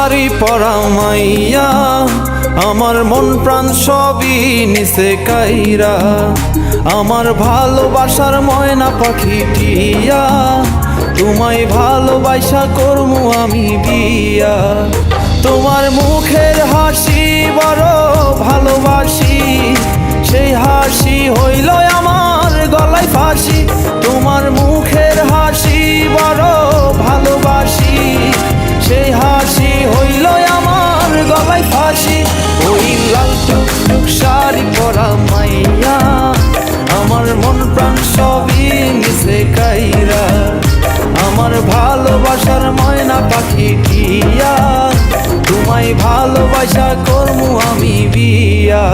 শাড়ি পরা মাইয়া আমার মন প্রাণ সবই নিছে কাইরা, আমার ভালোবাসার ময়না পাখি টিয়া, তোমায় ভালোবাসা করমু আমি বিয়া। তোমার মুখের হাসি বড় ভালোবাসি, সেই হাসি হইল আমার গলায় ফাঁসি। তোমার মুখের হাসি বড় ভালোবাসি, সেই হাসি হইল আমার গলায় ফাঁসি। ওই লাল টুকটুক শাড়ি পরা মাইয়া আমার মন প্রাণ সবই নিছে কাইরা, আমার ভালোবাসার ময়না পাখি টিয়া, তোমায় ভালোবাসা করমু আমি বিয়া।